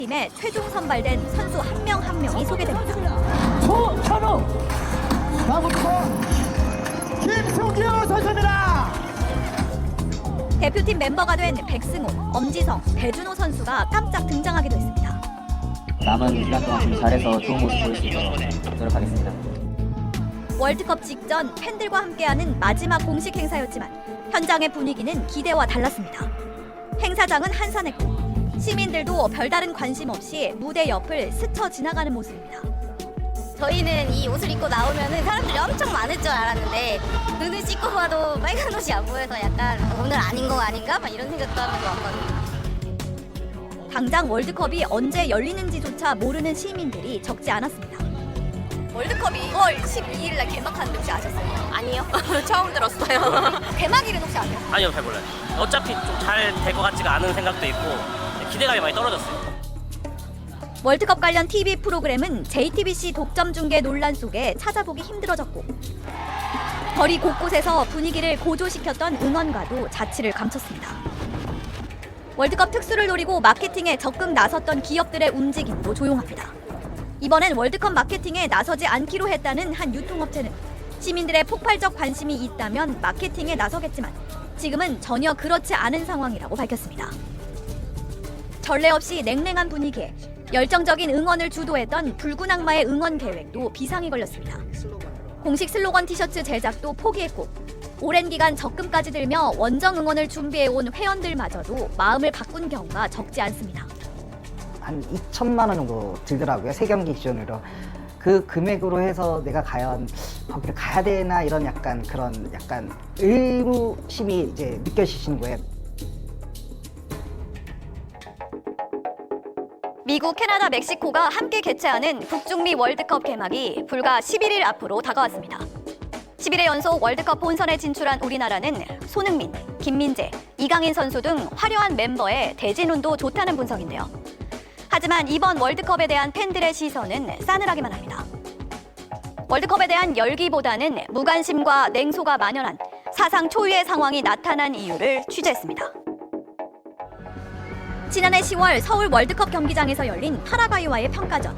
팀에 최종 선발된 선수 한 명 한 명이 소개됩니다. 소찬호, 다음부터 김승규 선수입니다. 대표팀 멤버가 된 백승호, 엄지성, 배준호 선수가 깜짝 등장하기도 했습니다. 남은 기간 동안 좀 잘해서 좋은 모습 보일 수 있도록 노력하겠습니다. 월드컵 직전 팬들과 함께하는 마지막 공식 행사였지만 현장의 분위기는 기대와 달랐습니다. 행사장은 한산했고 시민들도 별다른 관심 없이 무대 옆을 스쳐 지나가는 모습입니다. 저희는 이 옷을 입고 나오면은 사람들이 엄청 많을 줄 알았는데 눈을 씻고 봐도 빨간 옷이 안 보여서 약간 오늘 아닌 거 아닌가? 막 이런 생각도 하면서 왔거든요. 당장 월드컵이 언제 열리는지조차 모르는 시민들이 적지 않았습니다. 월드컵이 2월 12일 날 개막하는데 혹시 아셨어요? 아니요. 처음 들었어요. 개막일은 혹시 아세요? 아니요, 잘 몰라요. 어차피 좀 잘 될 것 같지가 않은 생각도 있고 기대감이 많이 떨어졌어요. 월드컵 관련 TV 프로그램은 JTBC 독점 중계 논란 속에 찾아보기 힘들어졌고 거리 곳곳에서 분위기를 고조시켰던 응원가도 자취를 감췄습니다. 월드컵 특수를 노리고 마케팅에 적극 나섰던 기업들의 움직임도 조용합니다. 이번엔 월드컵 마케팅에 나서지 않기로 했다는 한 유통업체는 시민들의 폭발적 관심이 있다면 마케팅에 나서겠지만 지금은 전혀 그렇지 않은 상황이라고 밝혔습니다. 전례 없이 냉랭한 분위기에 열정적인 응원을 주도했던 붉은 악마의 응원 계획도 비상이 걸렸습니다. 공식 슬로건 티셔츠 제작도 포기했고 오랜 기간 적금까지 들며 원정 응원을 준비해온 회원들마저도 마음을 바꾼 경우가 적지 않습니다. 한 2천만 원 정도 들더라고요. 3경기 기준으로. 그 금액으로 해서 내가 과연 거기를 가야 되나 이런 약간 그런 약간 의무심이 이제 느껴지시는 거예요. 미국, 캐나다, 멕시코가 함께 개최하는 북중미 월드컵 개막이 불과 11일 앞으로 다가왔습니다. 11회 연속 월드컵 본선에 진출한 우리나라는 손흥민, 김민재, 이강인 선수 등 화려한 멤버의 대진운도 좋다는 분석인데요. 하지만 이번 월드컵에 대한 팬들의 시선은 싸늘하기만 합니다. 월드컵에 대한 열기보다는 무관심과 냉소가 만연한 사상 초유의 상황이 나타난 이유를 취재했습니다. 지난해 10월 서울 월드컵 경기장에서 열린 파라과이와의 평가전.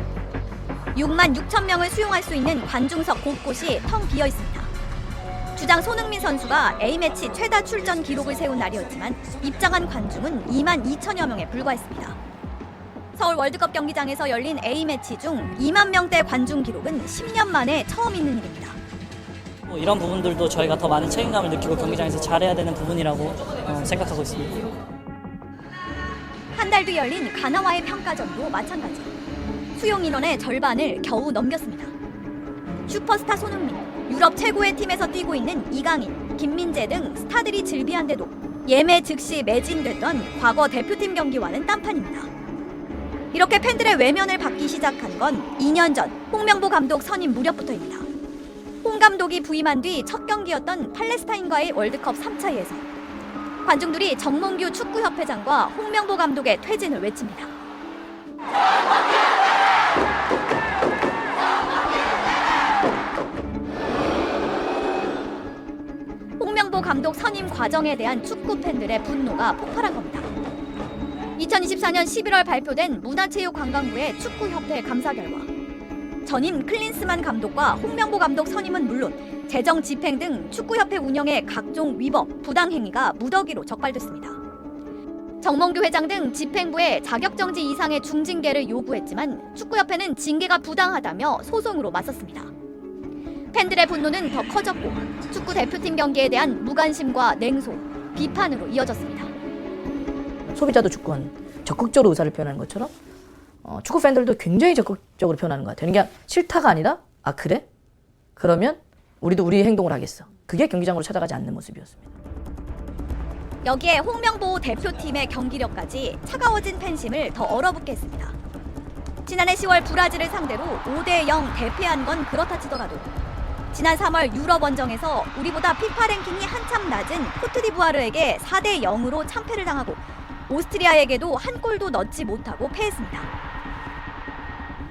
6만 6천 명을 수용할 수 있는 관중석 곳곳이 텅 비어 있습니다. 주장 손흥민 선수가 A매치 최다 출전 기록을 세운 날이었지만 입장한 관중은 2만 2천여 명에 불과했습니다. 서울 월드컵 경기장에서 열린 A매치 중 2만 명대 관중 기록은 10년 만에 처음 있는 일입니다. 이런 부분들도 저희가 더 많은 책임감을 느끼고 경기장에서 잘해야 되는 부분이라고 생각하고 있습니다. 한 달 뒤 열린 가나와의 평가전도 마찬가지. 수용 인원의 절반을 겨우 넘겼습니다. 슈퍼스타 손흥민, 유럽 최고의 팀에서 뛰고 있는 이강인, 김민재 등 스타들이 즐비한데도 예매 즉시 매진됐던 과거 대표팀 경기와는 딴판입니다. 이렇게 팬들의 외면을 받기 시작한 건 2년 전 홍명보 감독 선임 무렵부터입니다. 홍 감독이 부임한 뒤 첫 경기였던 팔레스타인과의 월드컵 3차 예선. 관중들이 정몽규 축구협회장과 홍명보 감독의 퇴진을 외칩니다. 홍명보 감독 선임 과정에 대한 축구 팬들의 분노가 폭발한 겁니다. 2024년 11월 발표된 문화체육관광부의 축구협회 감사 결과 전임 클린스만 감독과 홍명보 감독 선임은 물론 재정 집행 등 축구협회 운영의 각종 위법, 부당행위가 무더기로 적발됐습니다. 정몽규 회장 등 집행부에 자격정지 이상의 중징계를 요구했지만 축구협회는 징계가 부당하다며 소송으로 맞섰습니다. 팬들의 분노는 더 커졌고 축구 대표팀 경기에 대한 무관심과 냉소, 비판으로 이어졌습니다. 소비자도 주권 적극적으로 의사를 표현하는 것처럼 축구 팬들도 굉장히 적극적으로 표현하는 것 같아요. 그러니까 싫다가 아니라 아 그래? 그러면 우리도 우리 행동을 하겠어. 그게 경기장으로 찾아가지 않는 모습이었습니다. 여기에 홍명보 대표팀의 경기력까지 차가워진 팬심을 더 얼어붙게 했습니다. 지난해 10월 브라질을 상대로 5대0 대패한 건 그렇다 치더라도 지난 3월 유럽 원정에서 우리보다 피파 랭킹이 한참 낮은 코트디부아르에게 4대0으로 참패를 당하고 오스트리아에게도 한 골도 넣지 못하고 패했습니다.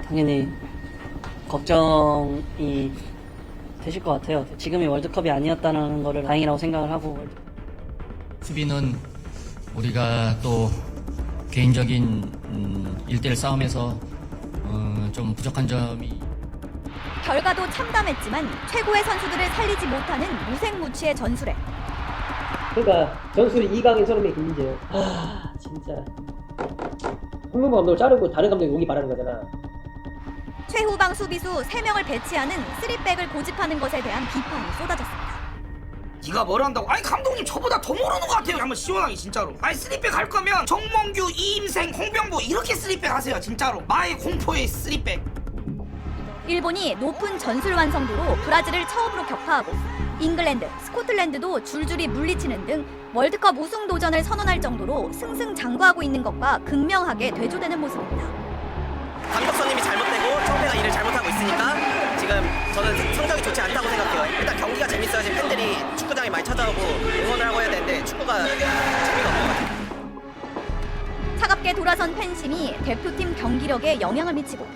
당연히 걱정이 되실 것 같아요. 지금이 월드컵이 아니었다는 거를 다행이라고 생각을 하고 수비는 우리가 또 개인적인 1대1 싸움에서 좀 부족한 점이 결과도 참담했지만 최고의 선수들을 살리지 못하는 무색무취의 전술에 그러니까 전술이 2강인 손흥민 김민재요. 아 진짜 홍명보 감독을 자르고 다른 감독이 오기 바라는 거잖아. 최후방 수비수 3명을 배치하는 3백을 고집하는 것에 대한 비판이 쏟아졌습니다. 네가 뭘 한다고? 아니 감독님 저보다 더 모르는 것 같아요. 한번 시원하게 진짜로. 아니 3백 할 거면 정몽규, 이임생, 홍병보 이렇게 3백 하세요 진짜로. 마의 공포의 3백. 일본이 높은 전술 완성도로 브라질을 처음으로 격파하고 잉글랜드, 스코틀랜드도 줄줄이 물리치는 등 월드컵 우승 도전을 선언할 정도로 승승장구하고 있는 것과 극명하게 대조되는 모습입니다. 감독선임이 잘못되고 청패가 일을 잘못하고 있으니까 지금 저는 성적이 좋지 않다고 생각해요. 일단 경기가 재밌어야지 팬들이 축구장에 많이 찾아오고 응원을 하고 해야 되는데 축구가 재미가 없는 것 같아요. 차갑게 돌아선 팬심이 대표팀 경기력에 영향을 미치고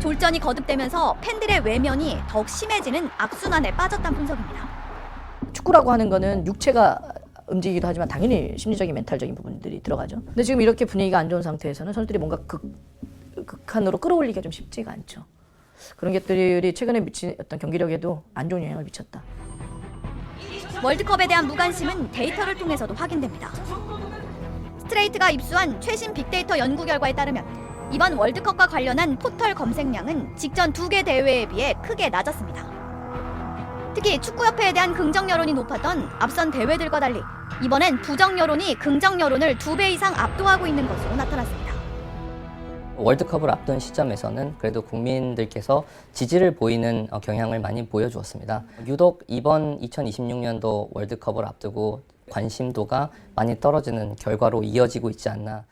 졸전이 거듭되면서 팬들의 외면이 더욱 심해지는 악순환에 빠졌다는 분석입니다. 축구라고 하는 거는 육체가 움직이기도 하지만 당연히 심리적인 멘탈적인 부분들이 들어가죠. 근데 지금 이렇게 분위기가 안 좋은 상태에서는 선수들이 뭔가 극한으로 끌어올리기가 좀 쉽지가 않죠. 그런 것들이 최근에 미친 어떤 경기력에도 안 좋은 영향을 미쳤다. 월드컵에 대한 무관심은 데이터를 통해서도 확인됩니다. 스트레이트가 입수한 최신 빅데이터 연구 결과에 따르면 이번 월드컵과 관련한 포털 검색량은 직전 2개 대회에 비해 크게 낮았습니다. 특히 축구협회에 대한 긍정 여론이 높았던 앞선 대회들과 달리 이번엔 부정 여론이 긍정 여론을 2배 이상 압도하고 있는 것으로 나타났습니다. 월드컵을 앞둔 시점에서는 그래도 국민들께서 지지를 보이는 경향을 많이 보여주었습니다. 유독 이번 2026년도 월드컵을 앞두고 관심도가 많이 떨어지는 결과로 이어지고 있지 않나.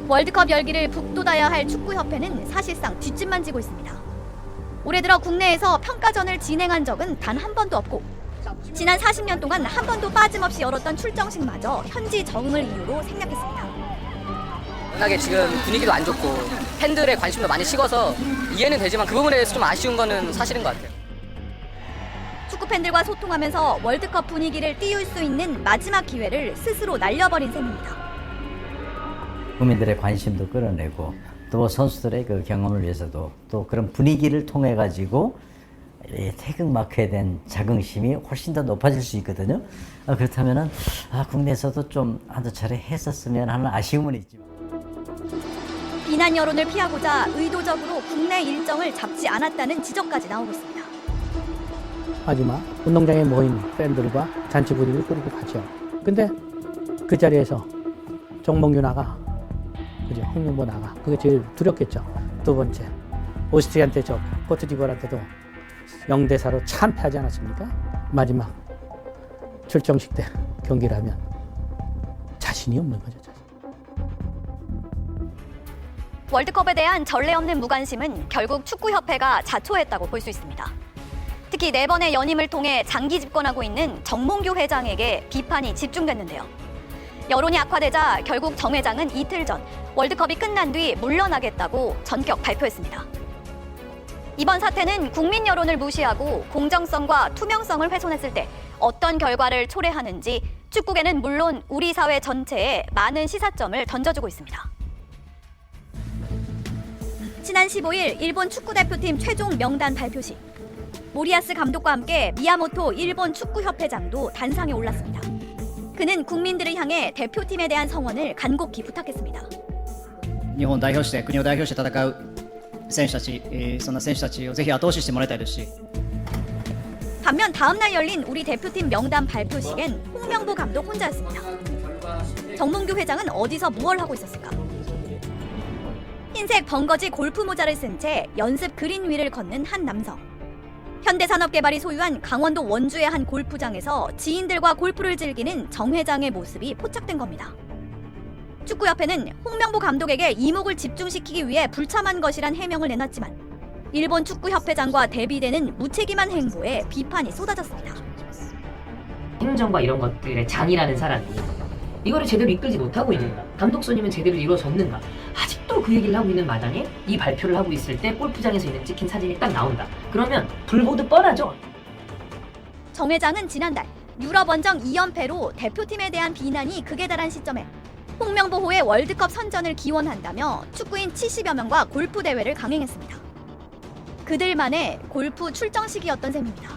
월드컵 열기를 북돋아야 할 축구협회는 사실상 뒷짐만 지고 있습니다. 올해 들어 국내에서 평가전을 진행한 적은 단 한 번도 없고 지난 40년 동안 한 번도 빠짐없이 열었던 출정식마저 현지 적응을 이유로 생략했습니다. 워낙에 지금 분위기도 안 좋고 팬들의 관심도 많이 식어서 이해는 되지만 그 부분에 대해서 좀 아쉬운 거는 사실인 것 같아요. 축구팬들과 소통하면서 월드컵 분위기를 띄울 수 있는 마지막 기회를 스스로 날려버린 셈입니다. 국민들의 관심도 끌어내고 또 선수들의 그 경험을 위해서도 또 그런 분위기를 통해 가지고 태극마크에 대한 자긍심이 훨씬 더 높아질 수 있거든요. 그렇다면은 국내에서도 좀 한두 차례 했었으면 하는 아쉬움은 있지만 비난 여론을 피하고자 의도적으로 국내 일정을 잡지 않았다는 지적까지 나오고 있습니다. 마지막 운동장에 모인 팬들과 잔치 분위기를 꾸리고 가죠. 근데 그 자리에서 정몽규 나가, 그죠? 홍명보 나가. 그게 제일 두렵겠죠. 두 번째, 오스트리아한테 코트디부아르한테도 0대4로 참패하지 않았습니까? 마지막 출정식 때 경기를 하면 자신이 없는 거죠. 자신. 월드컵에 대한 전례 없는 무관심은 결국 축구협회가 자초했다고 볼 수 있습니다. 특히 4번의 연임을 통해 장기 집권하고 있는 정몽규 회장에게 비판이 집중됐는데요. 여론이 악화되자 결국 정 회장은 이틀 전 월드컵이 끝난 뒤 물러나겠다고 전격 발표했습니다. 이번 사태는 국민 여론을 무시하고 공정성과 투명성을 훼손했을 때 어떤 결과를 초래하는지 축구계는 물론 우리 사회 전체에 많은 시사점을 던져주고 있습니다. 지난 15일 일본 축구대표팀 최종 명단 발표식. 모리야스 감독과 함께 미야모토 일본 축구협회장도 단상에 올랐습니다. 그는 국민들을 향해 대표팀에 대한 성원을 간곡히 부탁했습니다. 日本代表して国を代表して戦う選手たち、そんな選手たちをぜひ後押ししてもらいたいですし 반면 다음날 열린 우리 대표팀 명단 발표식엔 홍명보 감독 혼자였습니다. 정몽규 회장은 어디서 무얼 하고 있었을까? 흰색 벙거지 골프 모자를 쓴 채 연습 그린 위를 걷는 한 남성. 현대산업개발이 소유한 강원도 원주의 한 골프장에서 지인들과 골프를 즐기는 정 회장의 모습이 포착된 겁니다. 축구협회는 홍명보 감독에게 이목을 집중시키기 위해 불참한 것이란 해명을 내놨지만 일본 축구협회장과 대비되는 무책임한 행보에 비판이 쏟아졌습니다. 행정과 이런 것들의 장이라는 사람이 이거를 제대로 이끌지 못하고 있는가? 감독 선임은 제대로 이루어졌는가? 아직도 그 얘기를 하고 있는 마당에 이 발표를 하고 있을 때 골프장에서 있는 찍힌 사진이 딱 나온다. 그러면 불보듯 뻔하죠. 정 회장은 지난달 유럽 원정 2연패로 대표팀에 대한 비난이 극에 달한 시점에 홍명보호의 월드컵 선전을 기원한다며 축구인 70여 명과 골프 대회를 강행했습니다. 그들만의 골프 출정식이었던 셈입니다.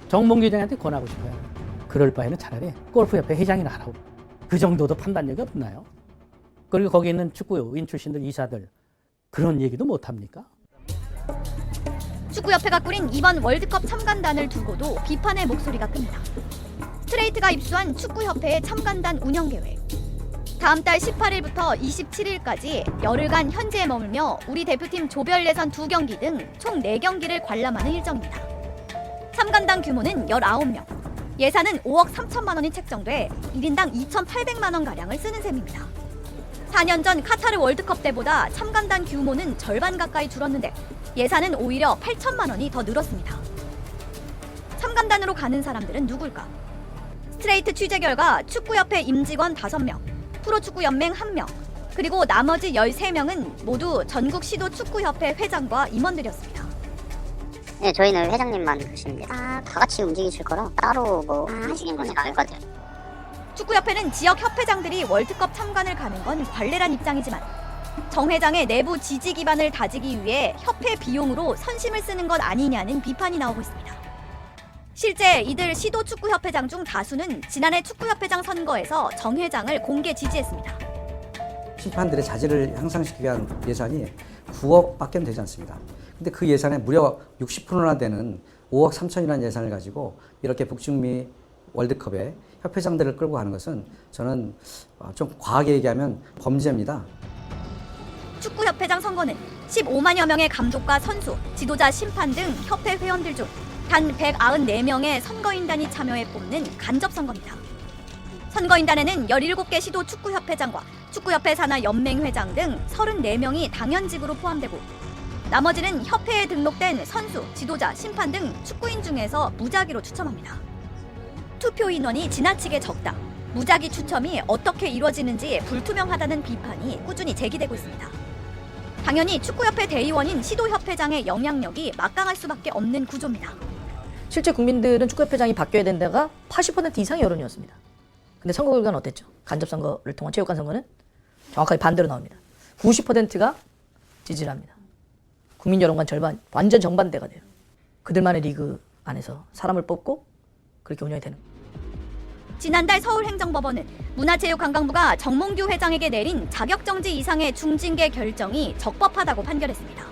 정몽규 회장한테 권하고 싶어요. 그럴 바에는 차라리 골프협회 회장이나 하라고. 그 정도도 판단력이 없나요? 그리고 거기 있는 축구인 출신들 이사들 그런 얘기도 못합니까? 축구협회가 꾸린 이번 월드컵 참관단을 두고도 비판의 목소리가 큽니다. 스트레이트가 입수한 축구협회의 참관단 운영계획. 다음 달 18일부터 27일까지 열흘간 현지에 머물며 우리 대표팀 조별 예선 2경기 등 총 4경기를 관람하는 일정입니다. 참관단 규모는 19명. 예산은 5억 3천만 원이 책정돼 1인당 2,800만 원가량을 쓰는 셈입니다. 4년 전 카타르 월드컵 때보다 참관단 규모는 절반 가까이 줄었는데 예산은 오히려 8천만 원이 더 늘었습니다. 참관단으로 가는 사람들은 누굴까? 스트레이트 취재 결과 축구협회 임직원 5명, 프로축구연맹 1명, 그리고 나머지 13명은 모두 전국 시도 축구협회 회장과 임원들이었습니다. 네, 저희는 회장님만 가십니다. 다 같이 움직이실 거라 따로 뭐 하시는 건 나을 것 같아요. 축구협회는 지역 협회장들이 월드컵 참관을 가는 건 관례란 입장이지만 정 회장의 내부 지지 기반을 다지기 위해 협회 비용으로 선심을 쓰는 것 아니냐는 비판이 나오고 있습니다. 실제 이들 시도 축구협회장 중 다수는 지난해 축구협회장 선거에서 정 회장을 공개 지지했습니다. 심판들의 자질을 향상시키기 위한 예산이 9억밖에 되지 않습니다. 근데 그 예산에 무려 60%나 되는 5억 3천이라는 예산을 가지고 이렇게 북중미 월드컵에 협회장들을 끌고 가는 것은 저는 좀 과하게 얘기하면 범죄입니다. 축구협회장 선거는 15만여 명의 감독과 선수, 지도자, 심판 등 협회 회원들 중 단 194명의 선거인단이 참여해 뽑는 간접선거입니다. 선거인단에는 17개 시도 축구협회장과 축구협회 산하 연맹회장 등 34명이 당연직으로 포함되고 나머지는 협회에 등록된 선수, 지도자, 심판 등 축구인 중에서 무작위로 추첨합니다. 투표 인원이 지나치게 적다, 무작위 추첨이 어떻게 이루어지는지 불투명하다는 비판이 꾸준히 제기되고 있습니다. 당연히 축구협회 대의원인 시도협회장의 영향력이 막강할 수밖에 없는 구조입니다. 실제 국민들은 축구협회장이 바뀌어야 된다가 80% 이상의 여론이었습니다. 근데 선거 결과는 어땠죠? 간접선거를 통한 체육관 선거는 정확하게 반대로 나옵니다. 90%가 지지를 합니다. 국민 여론과 절반, 완전 정반대가 돼요. 그들만의 리그 안에서 사람을 뽑고 그렇게 운영이 되는 거예요. 지난달 서울행정법원은 문화체육관광부가 정몽규 회장에게 내린 자격정지 이상의 중징계 결정이 적법하다고 판결했습니다.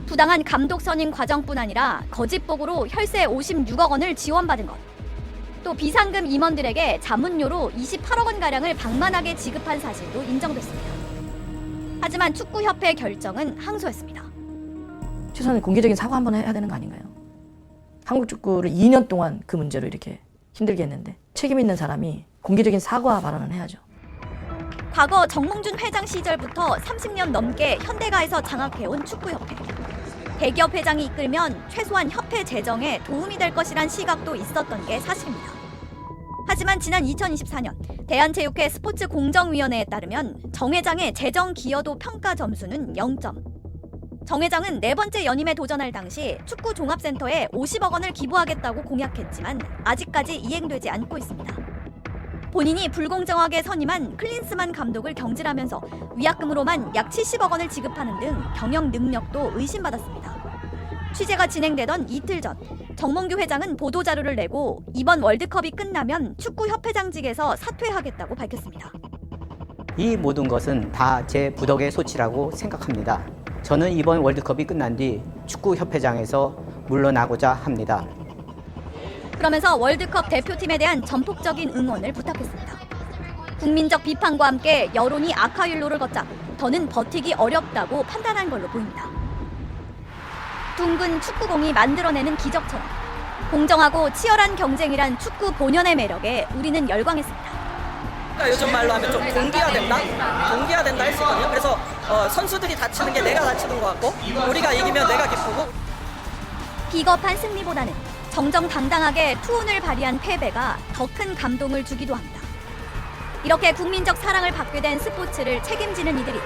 부당한 감독 선임 과정뿐 아니라 거짓복으로 혈세 56억 원을 지원받은 것, 또 비상금 임원들에게 자문료로 28억 원가량을 방만하게 지급한 사실도 인정됐습니다. 하지만 축구협회 결정은 항소했습니다. 최소한 공개적인 사과 한번 해야 되는 거 아닌가요? 한국 축구를 2년 동안 그 문제로 이렇게 힘들게 했는데 책임 있는 사람이 공개적인 사과 발언을 해야죠. 과거 정몽준 회장 시절부터 30년 넘게 현대가에서 장악해온 축구협회. 대기업 회장이 이끌면 최소한 협회 재정에 도움이 될 것이란 시각도 있었던 게 사실입니다. 하지만 지난 2024년 대한체육회 스포츠공정위원회에 따르면 정 회장의 재정 기여도 평가 점수는 0점. 정 회장은 4번째 연임에 도전할 당시 축구 종합센터에 50억 원을 기부하겠다고 공약했지만 아직까지 이행되지 않고 있습니다. 본인이 불공정하게 선임한 클린스만 감독을 경질하면서 위약금으로만 약 70억 원을 지급하는 등 경영 능력도 의심받았습니다. 취재가 진행되던 이틀 전 정몽규 회장은 보도자료를 내고 이번 월드컵이 끝나면 축구협회장직에서 사퇴하겠다고 밝혔습니다. 이 모든 것은 다 제 부덕의 소치라고 생각합니다. 저는 이번 월드컵이 끝난 뒤 축구협회장에서 물러나고자 합니다. 그러면서 월드컵 대표팀에 대한 전폭적인 응원을 부탁했습니다. 국민적 비판과 함께 여론이 악화율로를 걷자 더는 버티기 어렵다고 판단한 걸로 보입니다. 둥근 축구공이 만들어내는 기적처럼 공정하고 치열한 경쟁이란 축구 본연의 매력에 우리는 열광했습니다. 요즘 말로 하면 좀 동기화된다? 동기화된다 할 수 있거든요. 그래서 선수들이 다치는 게 내가 다치는 것 같고 우리가 이기면 내가 기쁘고 비겁한 승리보다는 정정당당하게 투혼을 발휘한 패배가 더 큰 감동을 주기도 합니다. 이렇게 국민적 사랑을 받게 된 스포츠를 책임지는 이들이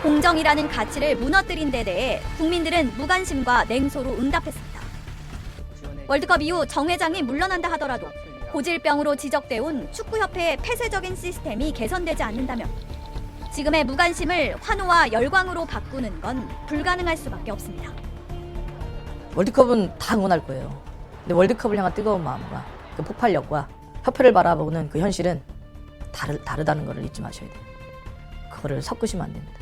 공정이라는 가치를 무너뜨린 데 대해 국민들은 무관심과 냉소로 응답했습니다. 월드컵 이후 정 회장이 물러난다 하더라도 고질병으로 지적돼 온 축구협회의 폐쇄적인 시스템이 개선되지 않는다면 지금의 무관심을 환호와 열광으로 바꾸는 건 불가능할 수밖에 없습니다. 월드컵은 다 응원할 거예요. 근데 월드컵을 향한 뜨거운 마음과 그 폭발력과 협회를 바라보는 그 현실은 다르다는 걸 잊지 마셔야 돼요. 그거를 섞으시면 안 됩니다.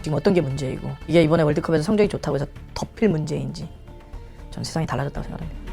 지금 어떤 게 문제이고 이게 이번에 월드컵에서 성적이 좋다고 해서 덮일 문제인지 전 세상이 달라졌다고 생각합니다.